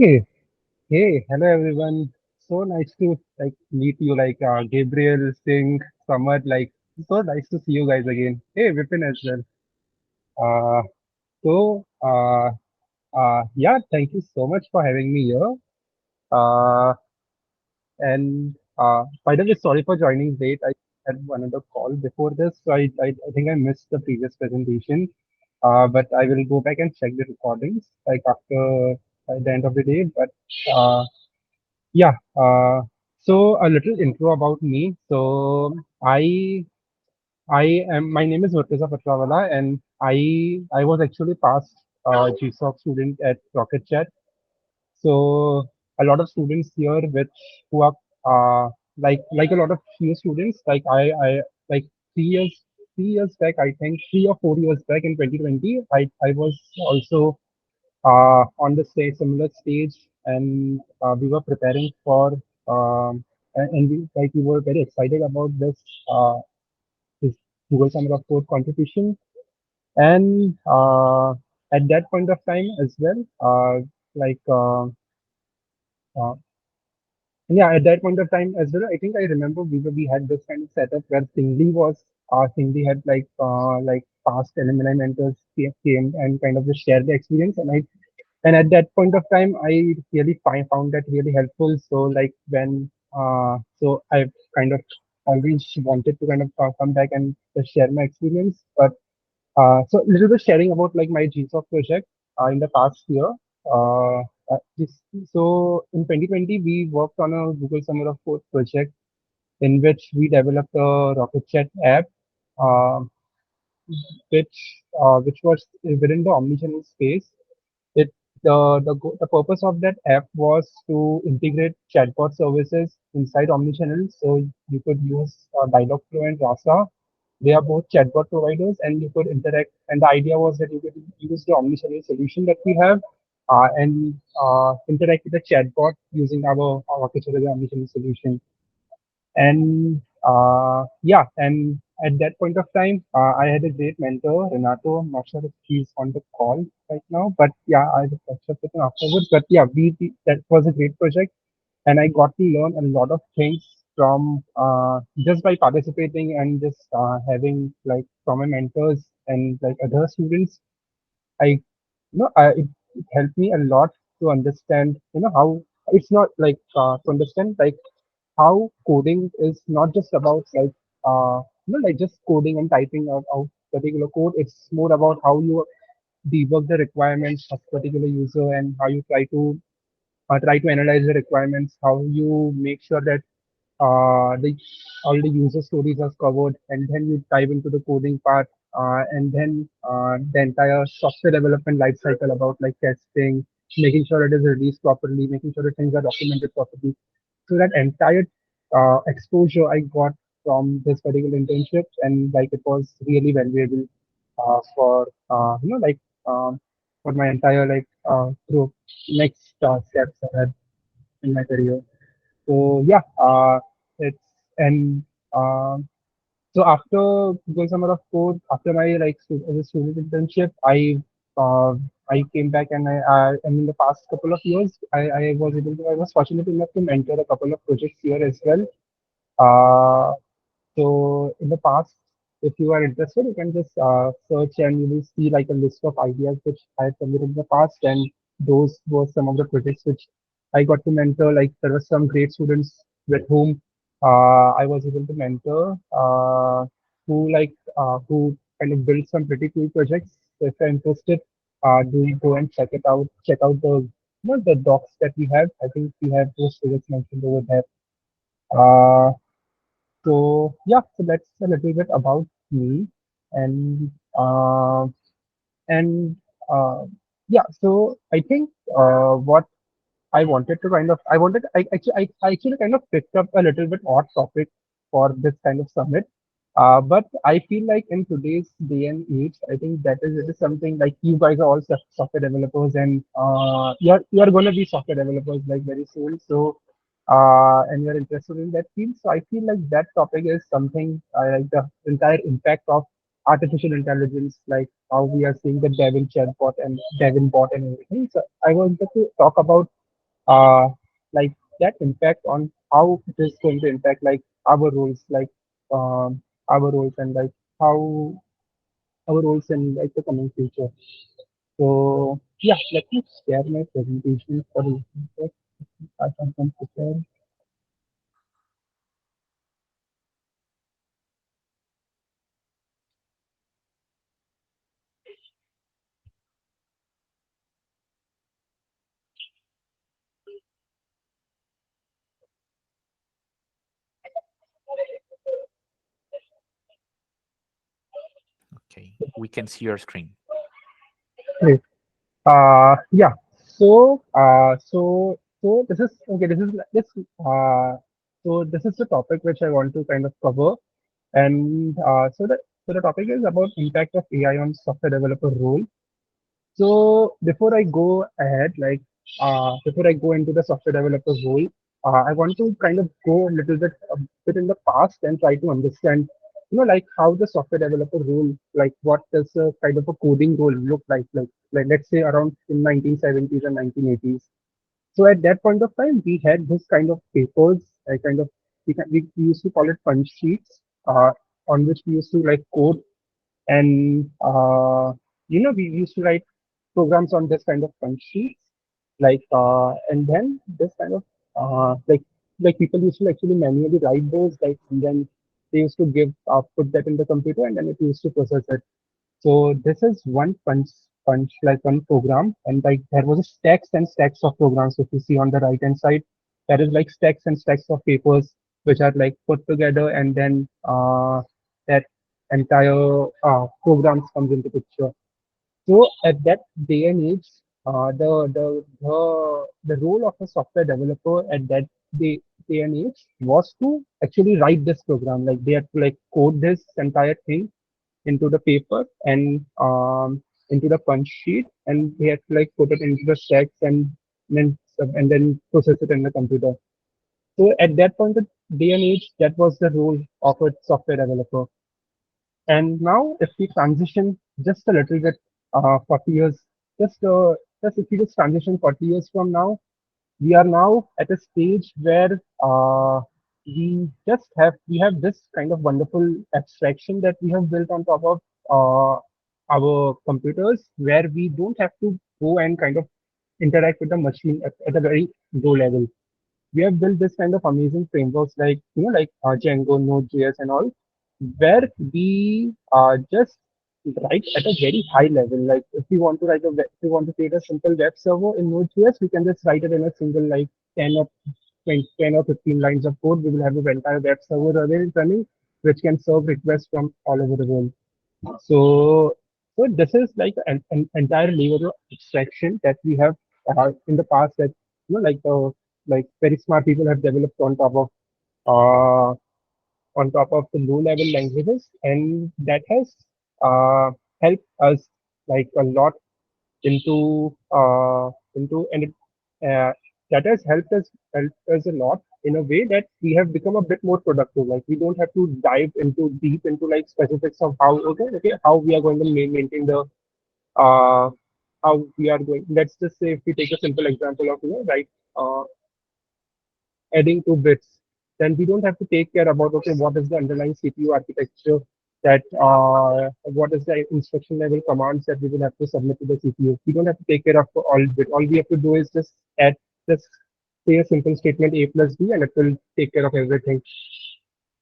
Hey, hey, hello everyone. So nice to meet you, Gabriel, Singh, Samad. So nice to see you guys again. Hey, Vipin as well. Uh, so yeah, thank you so much for having me here. Uh, and by the way, sorry for joining late. I had another call before this, so I think I missed the previous presentation. But I will go back and check the recordings after at the end of the day. But uh, Yeah. So a little intro about me. So my name is Murtaza Patrawala, and I was actually past GSOC student at Rocket.Chat. So a lot of students here, which who are like a lot of few students, like 3 years 3 years back, I think 3 or 4 years back in 2020, I was also on the similar stage, and we were preparing for and we were very excited about this Google Summer of Code competition. And at that point of time as well, like uh, yeah, at that point of time as well, I think I remember we had this kind of setup where Singli had like past alumni mentors came and kind of just shared the experience, and at that point of time, I really found that really helpful. So I've kind of always wanted to kind of come back and just share my experience. But so a little bit sharing about like my GSOC project in the past year. Uh, this, so in 2020, we worked on a Google Summer of Code project in which we developed a Rocket.Chat app. Uh, which was within the omnichannel space. It the purpose of that app was to integrate chatbot services inside omnichannel, so you could use Dialogflow and Rasa. They are both chatbot providers, and you could interact. And the idea was that you could use the omnichannel solution that we have and interact with the chatbot using our omnichannel solution. And and at that point of time, I had a great mentor, Renato. I'm not sure if he's on the call right now, but yeah, I will catch up with him afterwards. But yeah, that was a great project, and I got to learn a lot of things from just by participating and just having like from my mentors and like other students. I it helped me a lot to understand how it's not to understand like how coding is not just about like just coding and typing out particular code. It's more about how you debug the requirements of particular user and how you try to analyze the requirements, how you make sure that the all the user stories are covered, and then you dive into the coding part, and then the entire software development life cycle about like testing, making sure it is released properly, making sure the things are documented properly. So that entire exposure I got from this particular internship, and like it was really valuable for for my entire through next steps ahead in my career. So yeah, it's and so after Google Summer of Code, after my as a student internship, uh, I came back, and in the past couple of years, I was fortunate enough to mentor a couple of projects here as well. Uh, so in the past, if you are interested, you can just search and you will see like a list of ideas which I have submitted in the past, and those were some of the projects which I got to mentor. Like there were some great students with whom I was able to mentor, who kind of built some pretty cool projects. So if you're interested, do go and check it out. Check out the docs that we have. I think we have those projects mentioned over there. Uh, so yeah, so that's a little bit about me, and uh, and uh, yeah. So I think what I wanted to kind of I actually kind of picked up a little bit odd topic for this kind of summit. But I feel like in today's day and age, I think that is it is something like you guys are all software developers, and you're going to be software developers like very soon. So and you're interested in that field. So I feel like that topic is something like the entire impact of artificial intelligence, like how we are seeing the Devin chatbot and Devin bot and everything. So I wanted to talk about uh, like that impact on how it is going to impact like our roles, like our roles and like how our roles in like the coming future. So yeah, let me share my presentation for you. I can prepare. Okay, we can see your screen. Great. Yeah. So this is okay. Uh, this is the topic which I want to kind of cover, and so the topic is about impact of AI on software developer role. So before I go ahead, before I go into the software developer role, I want to kind of go a bit in the past and try to understand, like how the software developer role, like what does a kind of a coding role look like let's say around in 1970s and 1980s. So at that point of time, we had this kind of papers, kind of we used to call it punch sheets, on which we used to like code and we used to write programs on this kind of punch sheets, and then this kind of like people used to actually manually write those, and then they used to give put that in the computer, and then it used to process it. So this is one punch like one program, and like there was a stacks and stacks of programs. If you see on the right hand side, there is like stacks and stacks of papers which are like put together, and then that entire programs comes into picture. So at that day and age, the role of a software developer at that day and age was to actually write this program. Like they had to like code this entire thing into the paper and into the punch sheet, and they had to like put it into the stacks and then process it in the computer. So at that point of day and age, that was the role of a software developer. And now, if we transition just a little bit, 40 years, just if we just transition 40 years from now, we are now at a stage where we have this kind of wonderful abstraction that we have built on top of our computers, where we don't have to go and kind of interact with the machine at a very low level. We have built this kind of amazing frameworks like Django, Node.js, and all, where we just write at a very high level. Like if we want to create a simple web server in Node.js, we can just write it in a single like 10 or 20, 10 or 15 lines of code. We will have an entire web server running, which can serve requests from all over the world. So, so this is like an entire layer of abstraction that we have in the past that like very smart people have developed uh, on top of the low level languages, and that has uh, helped us like a lot into and it, that has helped us a lot in a way that we have become a bit more productive. Like we don't have to dive into deep into like specifics of how how we are going to maintain the uh, how we are going. Let's just say if we take a simple example of uh, adding two bits, then we don't have to take care about okay, what is the underlying CPU architecture, that what is the instruction level commands that we will have to submit to the CPU. We don't have to take care of all bit. All we have to do is just say a simple statement a plus b, and it will take care of everything.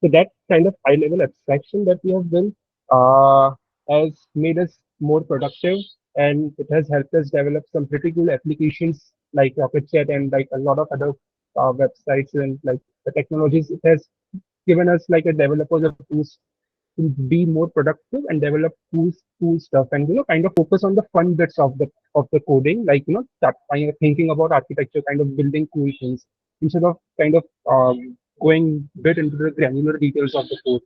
So that kind of high level abstraction that we have built has made us more productive, and it has helped us develop some pretty cool applications like Rocket.Chat and like a lot of other websites, and like the technologies. It has given us like a developers a boost to be more productive and develop cool stuff, and kind of focus on the fun bits of the coding, like start kind of thinking about architecture, kind of building cool things instead of kind of going bit into the granular details of the code.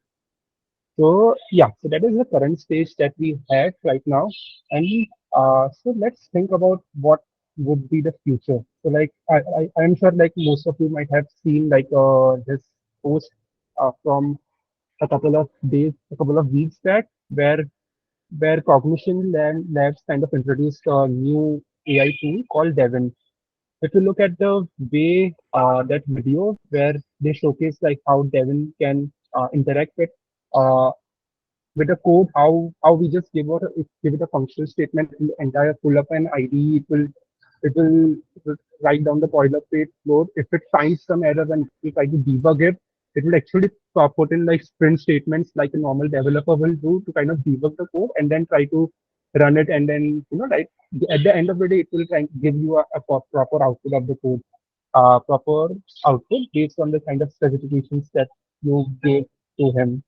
So yeah, so that is the current stage that we have right now, and so let's think about what would be the future. So like I'm sure like most of you might have seen like this post from a couple of weeks back, where Cognition Labs kind of introduced a new AI tool called Devin. if you look at the way that video where they showcase like how Devin can interact uh, with the code, how we just give it a functional statement, it will entire pull up an IDE, it will write down the boilerplate code. If it finds some error and we try to debug it, it will actually put in like sprint statements like a normal developer will do to kind of debug the code and then try to run it, and then like at the end of the day it will try and give you proper output of the code, proper output based on the kind of specifications that you gave to him.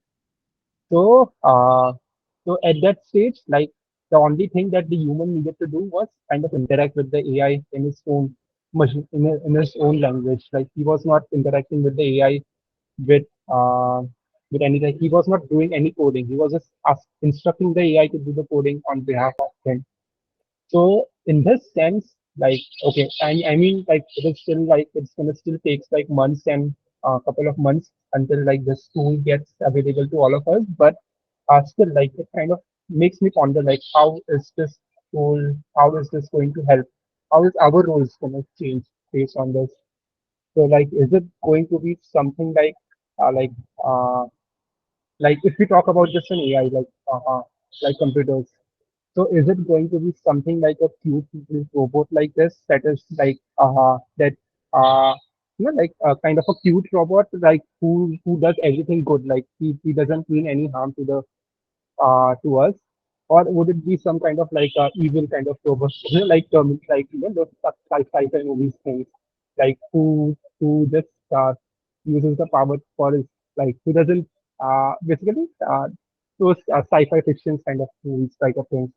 So, so at that stage, like the only thing that the human needed to do was kind of interact with the AI in his own machine, in his own language. Like he was not interacting with the AI with with anything. He was not doing any coding. He was just instructing the AI to do the coding on behalf of him. So in this sense, like okay, I mean like it is still like it's gonna still takes like months and a couple of months until like this tool gets available to all of us. But still like it kind of makes me ponder like how is this tool, how is this going to help? How is our roles gonna change based on this? So like is it going to be something uh, like uh, like if we talk about just an AI like computers, so is it going to be something like a cute little robot like this that is like that like a kind of a cute robot like who does everything good, like he doesn't mean any harm to us, or would it be some kind of like evil kind of robot, like those sci-fi movies things, like who just uses the power for his, like who doesn't basically those sci-fi fiction kind of movies type of things,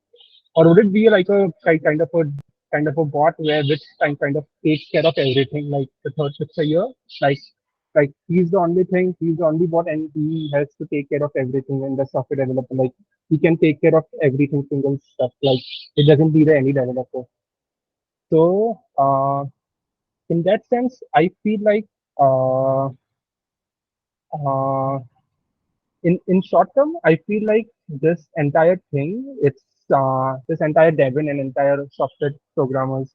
or would it be like a kind of a bot where which kind of takes care of everything, like the third picture here, like he's the only thing, he's the only bot, and he has to take care of everything in the software developer. Like he can take care of everything single stuff. Like it doesn't need any developer. So in that sense, I feel like uh, uh, in short term, I feel like this entire thing, it's this entire Devin and entire software programmers,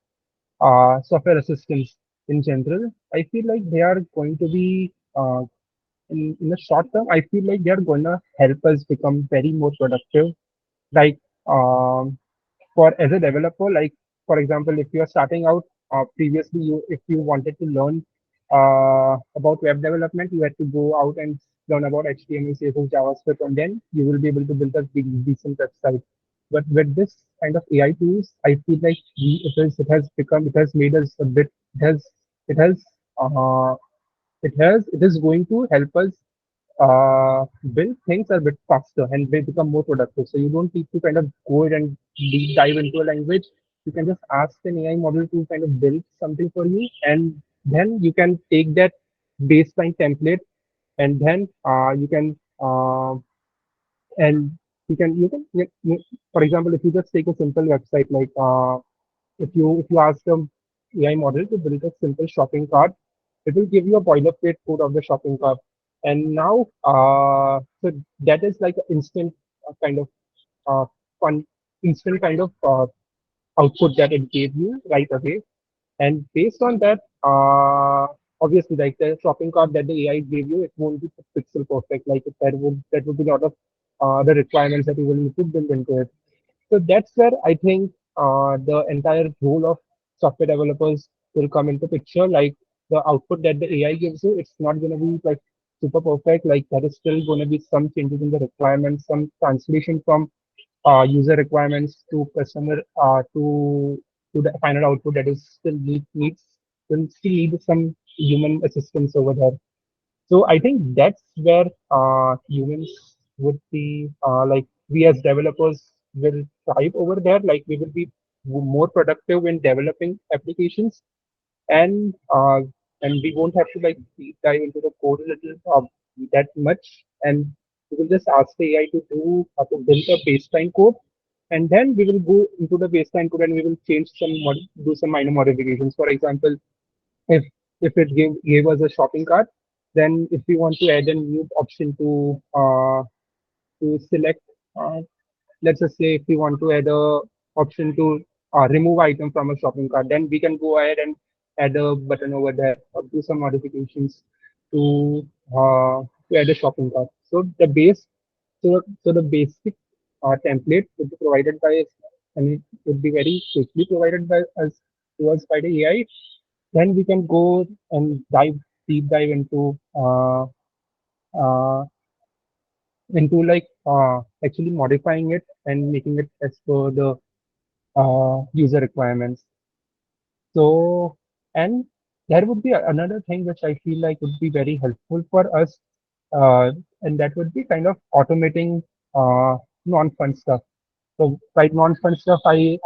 software assistants in general, I feel like they are going to be in the short term. I feel like they are going to help us become very more productive. Like for as a developer, like for example, if you are starting out, previously you if you wanted to learn about web development, you had to go out and learn about HTML, CSS, JavaScript, and then you will be able to build a big decent website. But with this kind of AI tools, I feel like it has made us a bit, it has it has uh, it is going to help us build things a bit faster and they become more productive. So you don't need to kind of go in and deep dive into a language. You can just ask an AI model to kind of build something for you, and then you can take that baseline template, and then you can and for example, if you just take a simple website like if you ask the AI model to build a simple shopping cart, it will give you a boilerplate code of the shopping cart. And now, so that is like an instant kind of uh, fun, instant kind of output that it gave you right away. And based on that, obviously, like the shopping cart that the AI gave you, it won't be pixel perfect. Like that would be a lot of the requirements that you will need to build into it. So that's where I think the entire role of software developers will come into picture. Like the output that the AI gives you, it's not going to be like super perfect. Like there is still going to be some changes in the requirements, some translation from user requirements to customer to the final output that is still needs will still need some human assistance over there. So I think that's where humans would be like we as developers will thrive over there. Like we will be more productive in developing applications, and uh, and we won't have to like deep dive into the code a little that much, and we will just ask the AI to do to build a baseline code, and then we will go into the baseline code and we will change do some minor modifications. For example, if it gave us a shopping cart, then if we want to add a new option to select, uh, let's just say if we want to add a option to remove item from a shopping cart, then we can go ahead and add a button over there or do some modifications to to add a shopping cart. So the basic template would be provided by us, and it would be very quickly provided by us to us by the AI. Then we can go and deep dive uh, into like actually modifying it and making it as per the user requirements. So, and there would be another thing which I feel like would be very helpful for us, and that would be kind of automating non-fun stuff. So, by non-fun stuff, I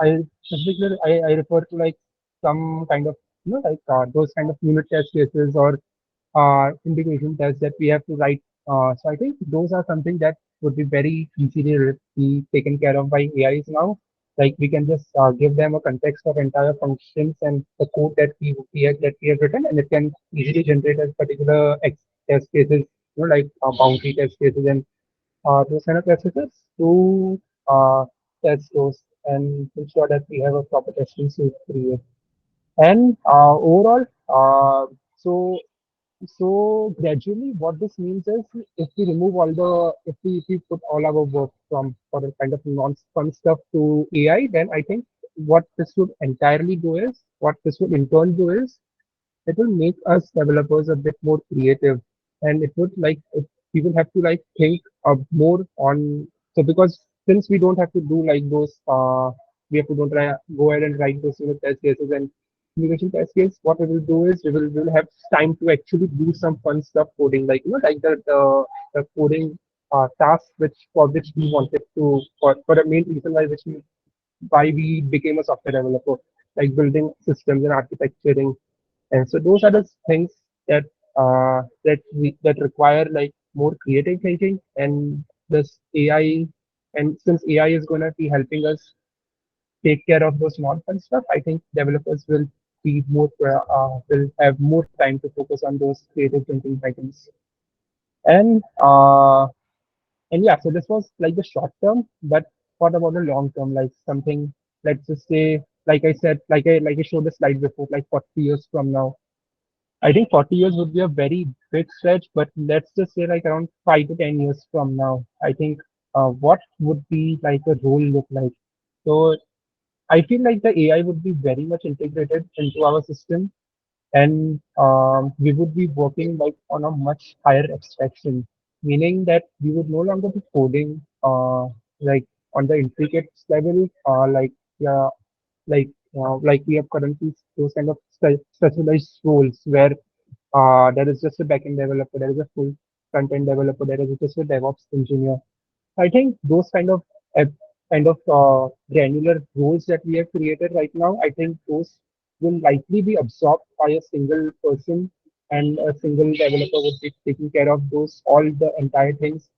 specifically I refer to like some kind of like those kind of unit test cases or integration tests that we have to write. So I think those are something that would be very easily be taken care of by AIs now. Like we can just give them a context of entire functions and the code that we have written, and it can easily generate a particular test cases, like boundary test cases and those kind of test cases to test those and ensure that we have a proper testing suite created. And overall, so gradually, what this means is if we put all our work from for a kind of non-fun stuff to AI, then I think what this would entirely do is what this would in turn do is it will make us developers a bit more creative, and it would like we will have to like think more on. So because since we don't have to do like those we have to don't try, go ahead and write those test cases and integration test case, what we will do is we will have time to actually do some fun stuff coding, like like the coding task which for which we wanted to for the main reason why we became a software developer, like building systems and architecturing. And so those are the things that that require like more creative thinking. And this AI, and since AI is going to be helping us take care of those non-fun stuff, I think developers will have more time to focus on those creative thinking items. And yeah, so this was like the short term, but what about the long term? Like something, let's just say, like I said, like I showed the slide before, like 40 years from now. I think 40 years would be a very big stretch, but let's just say like around 5 to 10 years from now, I think what would be like a role look like? So I feel like the AI would be very much integrated into our system, and we would be working like on a much higher abstraction, meaning that we would no longer be coding like on the intricate level, yeah, like we have currently those kind of specialized roles where there is just a backend developer, there is a full front-end developer, there is just a DevOps engineer. I think those uh, granular roles that we have created right now, I think those will likely be absorbed by a single person, and a single developer would be taking care of those all the entire things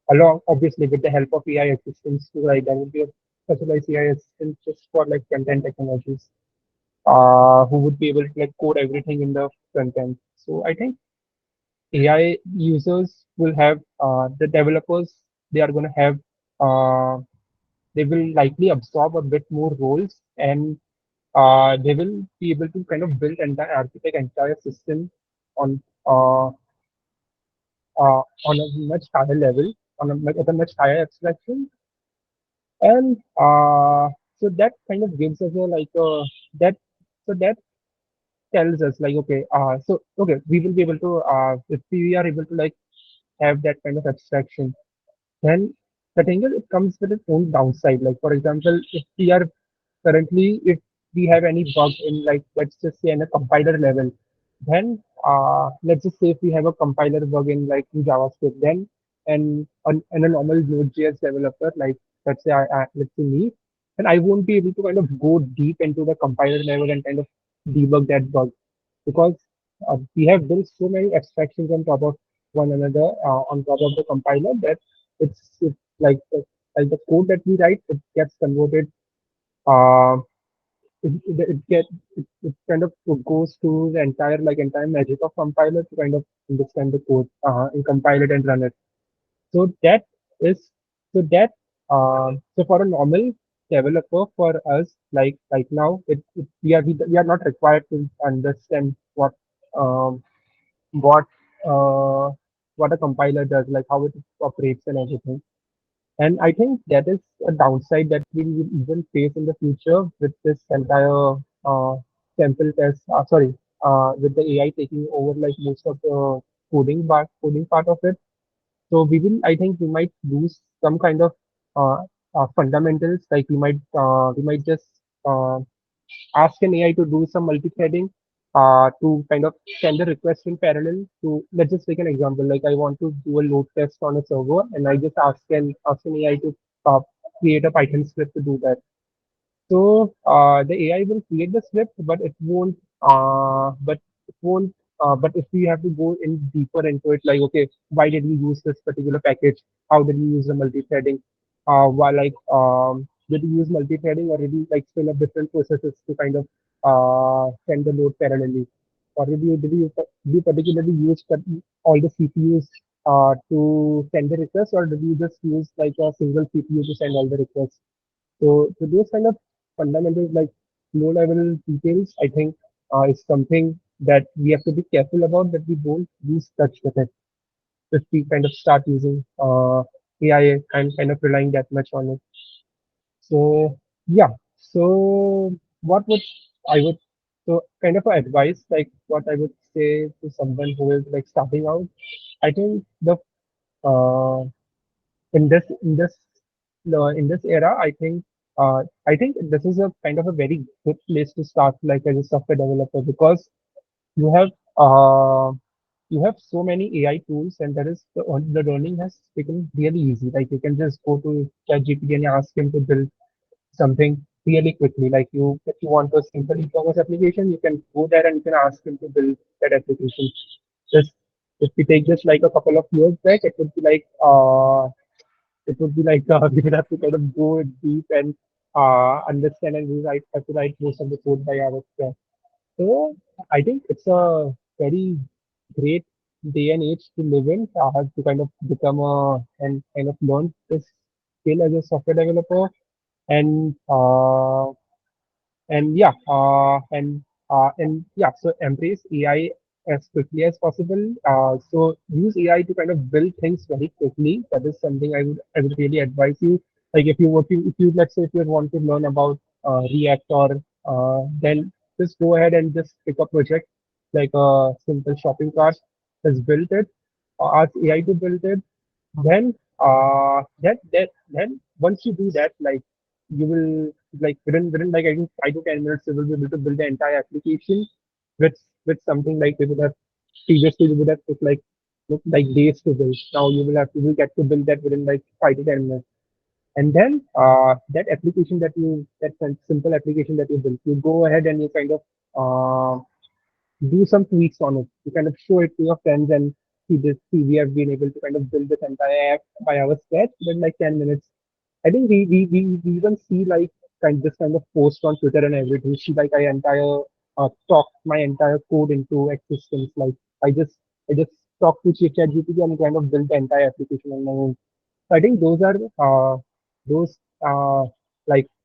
along obviously with the help of AI assistants too. Like there would be a specialized AI assistant just for like content technologies, who would be able to like code everything in the front end. So I think AI users will have the developers. They are going to have they will likely absorb a bit more roles, and they will be able to kind of build entire architect entire system on uh, on a much higher level, at a much higher abstraction. And so that kind of gives us a like that so that tells us like okay, we will be able to if we are able to like have that kind of abstraction, then the thing is it comes with its own downside. Like for example, if we are currently if we have any bug in like let's just say in a compiler level, then let's just say if we have a compiler bug in like in JavaScript, then and a normal Node.js developer, like let's say me, then I won't be able to kind of go deep into the compiler level and kind of debug that bug, because we have built so many abstractions on top of one another on top of the compiler that it's like the code that we write, it gets converted. Uh, it kind of goes to the entire magic of compiler to kind of understand the code and compile it and run it. So that is so that so for a normal developer for us, like right now, we are not required to understand um, what uh, what a compiler does, like how it operates and everything. And I think that is a downside that we will even face in the future with this entire sample test. With the AI taking over like most of the coding part of it. So I think we might lose some kind of uh, fundamentals. Like we might just uh, ask an AI to do some multi-threading to kind of send a request in parallel to, let's just take an example. Like I want to do a load test on a server and I just ask an AI to uh, create a Python script to do that. So the AI will create the script, but it won't. But if we have to go in deeper into it, like okay, why did we use this particular package? How did we use the multi-threading? Did we use multi-threading, or did we like spin up different processes to kind of send the load parallelly? Or did you particularly use all the CPUs to send the request, or did you just use like a single CPU to send all the requests? So those kind of fundamentals, like low level details, I think is something that we have to be careful about, that we don't lose touch with it if we kind of start using AI and kind of relying that much on it. So yeah, so what would I would so kind of a advice, like what I would say to someone who is like starting out. I think the uh, in this era, I think this is a kind of a very good place to start, like as a software developer, because you have uh, you have so many AI tools, and that is the learning has become really easy. Like you can just go to ChatGPT and ask him to build something really quickly. Like if you want a simple e-commerce application, you can go there and you can ask him to build that application. Just if we take just like a couple of years back, it would be like we would have to kind of go deep and understand, and have to write most of the code by ourselves. So I think it's a very great day and age to live in, to kind of become and kind of learn this skill as a software developer. And uh, and yeah uh, and uh, and yeah so embrace AI as quickly as possible. So use AI to kind of build things very quickly. That is something I would really advise you. Like if you let's say if you want to learn about React, or then just go ahead and just pick a project like a simple shopping cart, just build it, ask AI to build it. Then once you do that, like you will, like within like I think 5 to 10 minutes, you will be able to build the entire application with something like we would have previously we would have took like days to build. Now you will get to build that within like 5 to 10 minutes. And then that simple application that you built, you go ahead and you kind of uh, do some tweaks on it. You kind of show it to your friends and see we have been able to kind of build this entire app by our scratch within like 10 minutes. I think we even see like this kind of post on Twitter and everything. See like I entire talk my entire code into existence. Like I just I just talk to ChatGPT and kind of build the entire application on my own. So I think those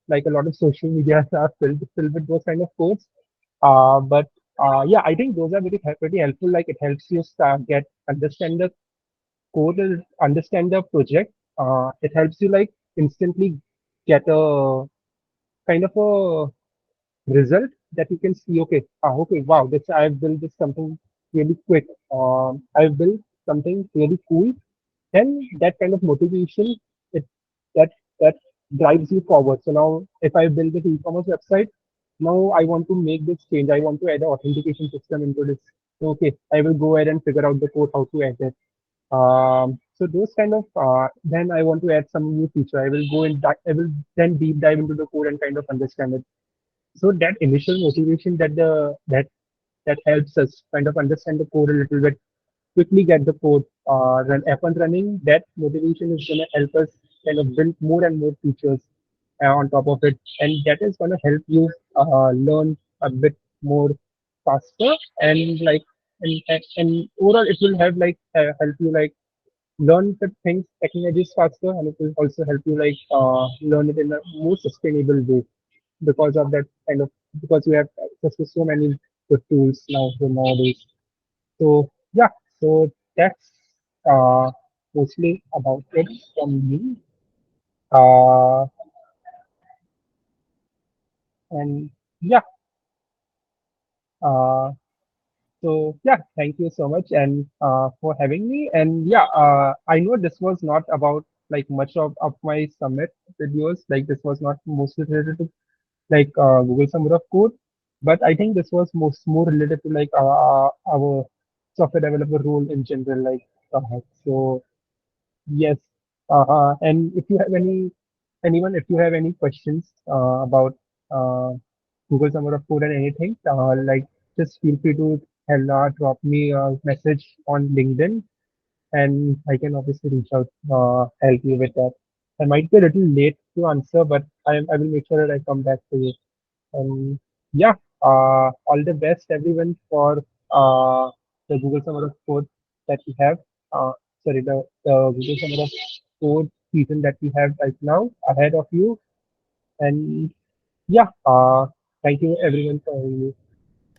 like a lot of social media are filled with those kind of codes. But yeah, I think those are pretty helpful. Like it helps you start get understand the code, understand the project. It helps you like instantly get a kind of a result that you can see. Okay, okay, wow, this I've built this something really quick. I've built something really cool. Then that kind of motivation, it that that drives you forward. So now, if I build this e-commerce website, now I want to make this change. I want to add an authentication system into this. So, okay, I will go ahead and figure out the code how to add it. So those kind of then I want to add some new feature. I will then deep dive into the code and kind of understand it. So that initial motivation that helps us kind of understand the code a little bit, quickly get the code up and running. That motivation is going to help us kind of build more and more features on top of it, and that is going to help you learn a bit more faster, and overall it will help you like learn the things technologies faster, and it will also help you like learn it in a more sustainable way because of that kind of because we have access to so many good tools nowadays. So yeah, so that's mostly about it from me. Uh, and yeah, uh, so yeah, thank you so much and for having me. And yeah, I know this was not about like much of my summit videos. Like this was not mostly related to like Google Summer of Code, but I think this was more related to like our software developer role in general. Like so, yes. And if you have anyone, if you have any questions uh, Google Summer of Code and anything, like just feel free to drop me a message on LinkedIn, and I can obviously reach out, help you with that. I might be a little late to answer, but I will make sure that I come back to you. Yeah, all the best everyone for the Google Summer of Code that we have. Uh, sorry, the Google Summer of Code season that we have right now ahead of you. And yeah, thank you everyone for having me.